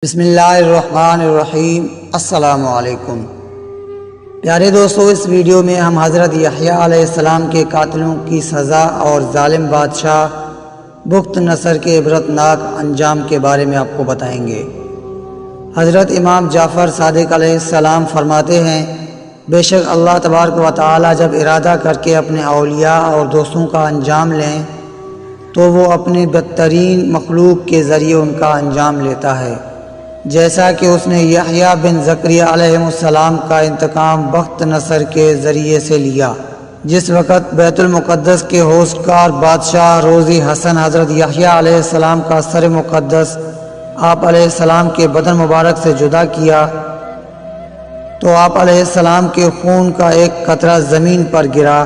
بسم اللہ الرحمن الرحیم۔ السلام علیکم پیارے دوستو، اس ویڈیو میں ہم حضرت یحییٰ علیہ السلام کے قاتلوں کی سزا اور ظالم بادشاہ بخت نصر کے عبرتناک انجام کے بارے میں آپ کو بتائیں گے۔ حضرت امام جعفر صادق علیہ السلام فرماتے ہیں، بے شک اللہ تبارک و تعالی جب ارادہ کر کے اپنے اولیاء اور دوستوں کا انجام لیں تو وہ اپنے بدترین مخلوق کے ذریعے ان کا انجام لیتا ہے، جیسا کہ اس نے یحییٰ بن زکریا علیہ السلام کا انتقام بخت نصر کے ذریعے سے لیا۔ جس وقت بیت المقدس کے ہوشکار بادشاہ روزی حسن حضرت یحییٰ علیہ السلام کا سر مقدس آپ علیہ السلام کے بدن مبارک سے جدا کیا تو آپ علیہ السلام کے خون کا ایک قطرہ زمین پر گرا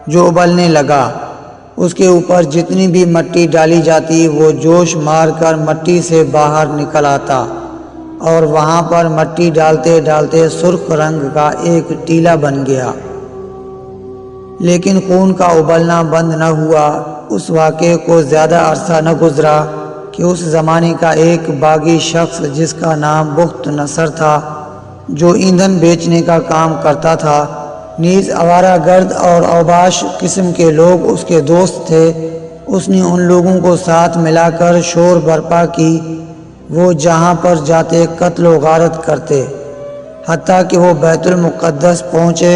جو ابلنے لگا۔ اس کے اوپر جتنی بھی مٹی ڈالی جاتی وہ جوش مار کر مٹی سے باہر نکل آتا اور وہاں پر مٹی ڈالتے ڈالتے سرخ رنگ کا ایک ٹیلا بن گیا، لیکن خون کا ابلنا بند نہ ہوا۔ اس واقعے کو زیادہ عرصہ نہ گزرا کہ اس زمانے کا ایک باغی شخص جس کا نام بخت نصر تھا، جو ایندھن بیچنے کا کام کرتا تھا، نیز آوارہ گرد اور اوباش قسم کے لوگ اس کے دوست تھے، اس نے ان لوگوں کو ساتھ ملا کر شور برپا کی۔ وہ جہاں پر جاتے قتل و غارت کرتے، حتیٰ کہ وہ بیت المقدس پہنچے،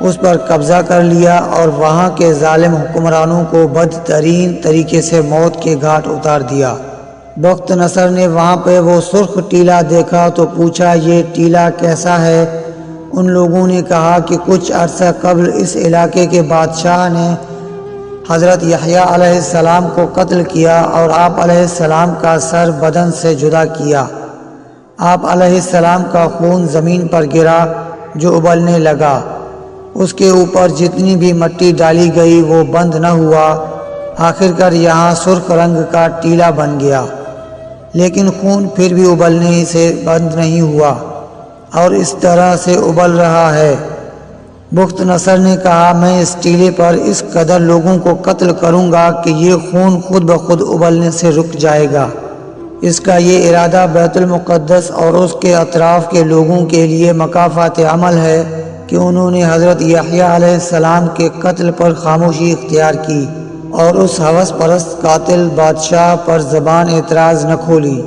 اس پر قبضہ کر لیا اور وہاں کے ظالم حکمرانوں کو بدترین طریقے سے موت کے گھاٹ اتار دیا۔ بخت نصر نے وہاں پہ وہ سرخ ٹیلا دیکھا تو پوچھا، یہ ٹیلا کیسا ہے؟ ان لوگوں نے کہا کہ کچھ عرصہ قبل اس علاقے کے بادشاہ نے حضرت یحییٰ علیہ السلام کو قتل کیا اور آپ علیہ السلام کا سر بدن سے جدا کیا۔ آپ علیہ السلام کا خون زمین پر گرا جو ابلنے لگا۔ اس کے اوپر جتنی بھی مٹی ڈالی گئی وہ بند نہ ہوا، آخر کار یہاں سرخ رنگ کا ٹیلا بن گیا، لیکن خون پھر بھی ابلنے سے بند نہیں ہوا اور اس طرح سے ابل رہا ہے۔ بخت نصر نے کہا، میں اس ٹیلے پر اس قدر لوگوں کو قتل کروں گا کہ یہ خون خود بخود ابلنے سے رک جائے گا۔ اس کا یہ ارادہ بیت المقدس اور اس کے اطراف کے لوگوں کے لیے مکافات عمل ہے کہ انہوں نے حضرت یحییٰ علیہ السلام کے قتل پر خاموشی اختیار کی اور اس ہوس پرست قاتل بادشاہ پر زبان اعتراض نہ کھولی۔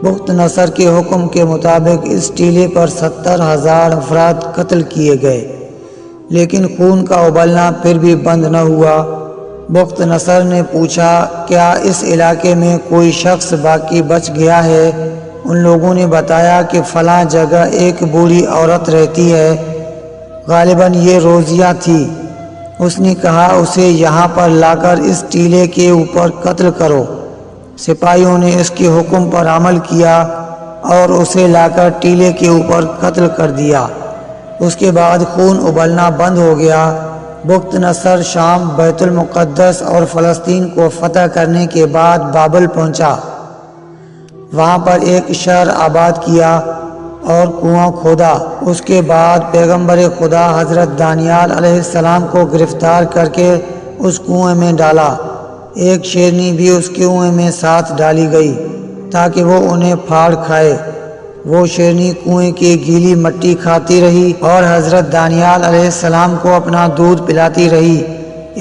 بخت نصر کے حکم کے مطابق اس ٹیلے پر 70,000 افراد قتل کیے گئے، لیکن خون کا ابلنا پھر بھی بند نہ ہوا۔ بخت نصر نے پوچھا، کیا اس علاقے میں کوئی شخص باقی بچ گیا ہے؟ ان لوگوں نے بتایا کہ فلاں جگہ ایک بوڑھی عورت رہتی ہے، غالباً یہ روزیہ تھی۔ اس نے کہا، اسے یہاں پر لا کر اس ٹیلے کے اوپر قتل کرو۔ سپاہیوں نے اس کے حکم پر عمل کیا اور اسے لا کر ٹیلے کے اوپر قتل کر دیا۔ اس کے بعد خون ابلنا بند ہو گیا۔ بخت نصر شام، بیت المقدس اور فلسطین کو فتح کرنے کے بعد بابل پہنچا، وہاں پر ایک شہر آباد کیا اور کنواں کھودا۔ اس کے بعد پیغمبر خدا حضرت دانیال علیہ السلام کو گرفتار کر کے اس کنویں میں ڈالا۔ ایک شیرنی بھی اس کنویں میں ساتھ ڈالی گئی تاکہ وہ انہیں پھاڑ کھائے۔ وہ شیرنی کنویں کی گیلی مٹی کھاتی رہی اور حضرت دانیال علیہ السلام کو اپنا دودھ پلاتی رہی۔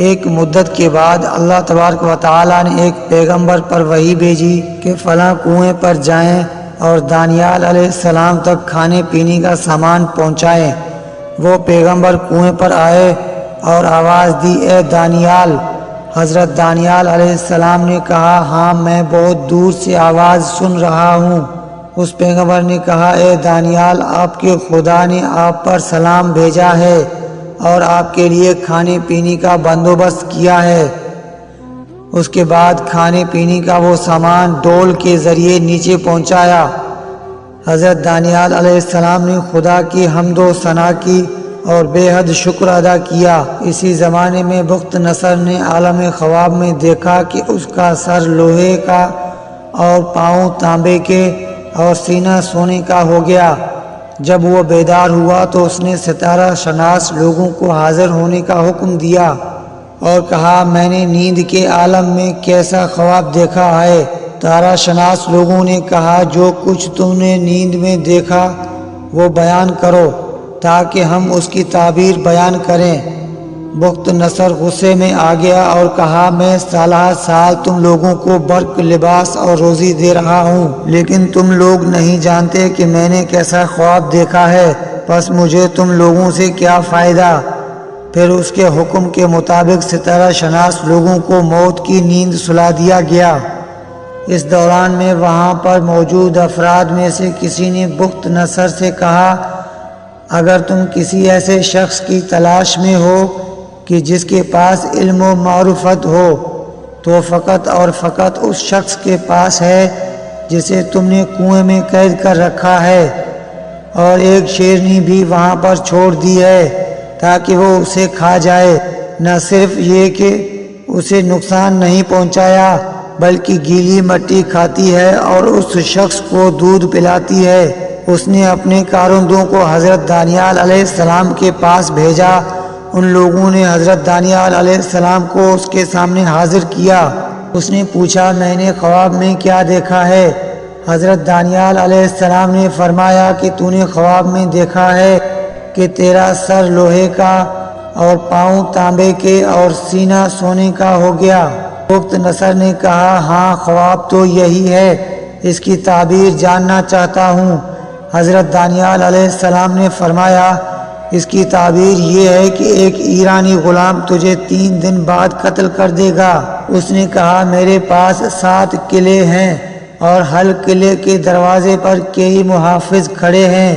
ایک مدت کے بعد اللہ تبارک و تعالی نے ایک پیغمبر پر وحی بھیجی کہ فلاں کنویں پر جائیں اور دانیال علیہ السلام تک کھانے پینے کا سامان پہنچائیں۔ وہ پیغمبر کنویں پر آئے اور آواز دی، اے دانیال۔ حضرت دانیال علیہ السلام نے کہا، ہاں میں بہت دور سے آواز سن رہا ہوں۔ اس پیغمبر نے کہا، اے دانیال، آپ کے خدا نے آپ پر سلام بھیجا ہے اور آپ کے لیے کھانے پینے کا بندوبست کیا ہے۔ اس کے بعد کھانے پینے کا وہ سامان ڈول کے ذریعے نیچے پہنچایا۔ حضرت دانیال علیہ السلام نے خدا کی حمد و ثنا کی اور بے حد شکر ادا کیا۔ اسی زمانے میں بخت نصر نے عالم خواب میں دیکھا کہ اس کا سر لوہے کا اور پاؤں تانبے کے اور سینہ سونے کا ہو گیا۔ جب وہ بیدار ہوا تو اس نے ستارہ شناس لوگوں کو حاضر ہونے کا حکم دیا اور کہا، میں نے نیند کے عالم میں کیسا خواب دیکھا ہے؟ تارا شناس لوگوں نے کہا جو کچھ تم نے نیند میں دیکھا وہ بیان کرو تاکہ ہم اس کی تعبیر بیان کریں۔ بخت نصر غصے میں آ گیا اور کہا میں سالہ سال تم لوگوں کو برق لباس اور روزی دے رہا ہوں، لیکن تم لوگ نہیں جانتے کہ میں نے کیسا خواب دیکھا ہے، پس مجھے تم لوگوں سے کیا فائدہ؟ پھر اس کے حکم کے مطابق ستارہ شناس لوگوں کو موت کی نیند سلا دیا گیا۔ اس دوران میں وہاں پر موجود افراد میں سے کسی نے بخت نصر سے کہا اگر تم کسی ایسے شخص کی تلاش میں ہو کہ جس کے پاس علم و معرفت ہو تو فقط اور فقط اس شخص کے پاس ہے جسے تم نے کنویں میں قید کر رکھا ہے، اور ایک شیرنی بھی وہاں پر چھوڑ دی ہے تاکہ وہ اسے کھا جائے۔ نہ صرف یہ کہ اسے نقصان نہیں پہنچایا بلکہ گیلی مٹی کھاتی ہے اور اس شخص کو دودھ پلاتی ہے۔ اس نے اپنے کارندوں کو حضرت دانیال علیہ السلام کے پاس بھیجا۔ ان لوگوں نے حضرت دانیال علیہ السلام کو اس کے سامنے حاضر کیا۔ اس نے پوچھا میں نے خواب میں کیا دیکھا ہے؟ حضرت دانیال علیہ السلام نے فرمایا کہ تو نے خواب میں دیکھا ہے کہ تیرا سر لوہے کا اور پاؤں تانبے کے اور سینہ سونے کا ہو گیا۔ بخت نصر نے کہا ہاں خواب تو یہی ہے، اس کی تعبیر جاننا چاہتا ہوں۔ حضرت دانیال علیہ السلام نے فرمایا اس کی تعبیر یہ ہے کہ ایک ایرانی غلام تجھے 3 دن بعد قتل کر دے گا۔ اس نے کہا میرے پاس 7 قلعے ہیں اور ہر قلعے کے دروازے پر کئی محافظ کھڑے ہیں،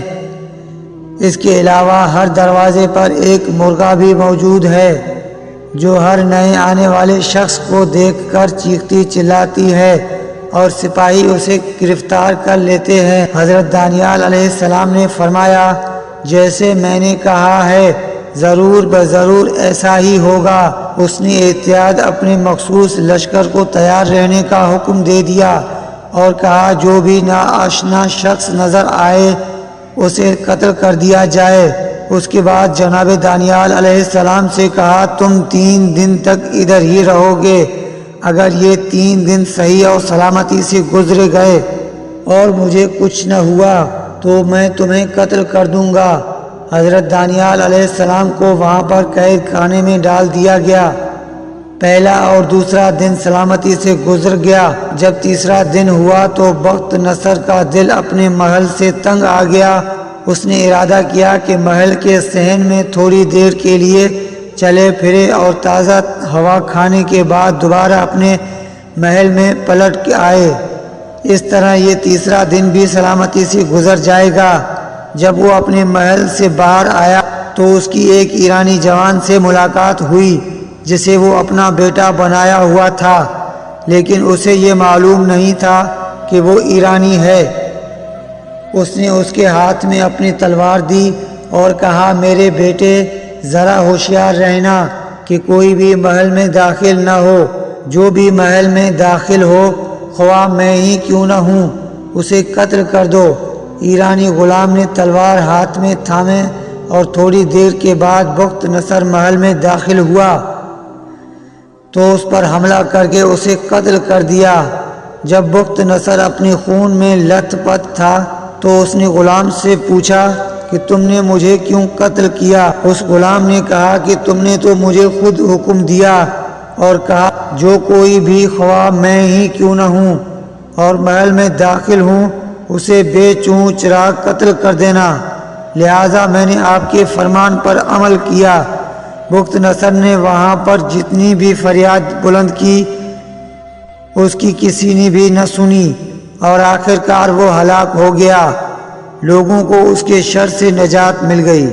اس کے علاوہ ہر دروازے پر ایک مرغا بھی موجود ہے جو ہر نئے آنے والے شخص کو دیکھ کر چیختی چلاتی ہے اور سپاہی اسے گرفتار کر لیتے ہیں۔ حضرت دانیال علیہ السلام نے فرمایا جیسے میں نے کہا ہے ضرور بضرور ایسا ہی ہوگا۔ اس نے احتیاط اپنے مخصوص لشکر کو تیار رہنے کا حکم دے دیا اور کہا جو بھی ناآشنا شخص نظر آئے اسے قتل کر دیا جائے۔ اس کے بعد جناب دانیال علیہ السلام سے کہا تم 3 دن تک ادھر ہی رہو گے، اگر یہ 3 دن صحیح اور سلامتی سے گزر گئے اور مجھے کچھ نہ ہوا تو میں تمہیں قتل کر دوں گا۔ حضرت دانیال علیہ السلام کو وہاں پر قید خانے میں ڈال دیا گیا۔ پہلا اور دوسرا دن سلامتی سے گزر گیا۔ جب تیسرا دن ہوا تو بخت نصر کا دل اپنے محل سے تنگ آ گیا۔ اس نے ارادہ کیا کہ محل کے صحن میں تھوڑی دیر کے لیے چلے پھرے اور تازہ ہوا کھانے کے بعد دوبارہ اپنے محل میں پلٹ کے آئے۔ اس طرح یہ تیسرا دن بھی سلامتی سے گزر جائے گا۔ جب وہ اپنے محل سے باہر آیا تو اس کی ایک ایرانی جوان سے ملاقات ہوئی جسے وہ اپنا بیٹا بنایا ہوا تھا، لیکن اسے یہ معلوم نہیں تھا کہ وہ ایرانی ہے۔ اس نے اس کے ہاتھ میں اپنی تلوار دی اور کہا میرے بیٹے ذرا ہوشیار رہنا کہ کوئی بھی محل میں داخل نہ ہو، جو بھی محل میں داخل ہو خواہ میں ہی کیوں نہ ہوں اسے قتل کر دو۔ ایرانی غلام نے تلوار ہاتھ میں تھامے اور تھوڑی دیر کے بعد بخت نصر محل میں داخل ہوا تو اس پر حملہ کر کے اسے قتل کر دیا۔ جب بخت نصر اپنی خون میں لت پت تھا تو اس نے غلام سے پوچھا کہ تم نے مجھے کیوں قتل کیا؟ اس غلام نے کہا کہ تم نے تو مجھے خود حکم دیا اور کہا جو کوئی بھی خواہ میں ہی کیوں نہ ہوں اور محل میں داخل ہوں اسے بے چوں چراغ قتل کر دینا، لہذا میں نے آپ کے فرمان پر عمل کیا۔ بخت نصر نے وہاں پر جتنی بھی فریاد بلند کی اس کی کسی نے بھی نہ سنی اور آخر کار وہ ہلاک ہو گیا۔ لوگوں کو اس کے شر سے نجات مل گئی۔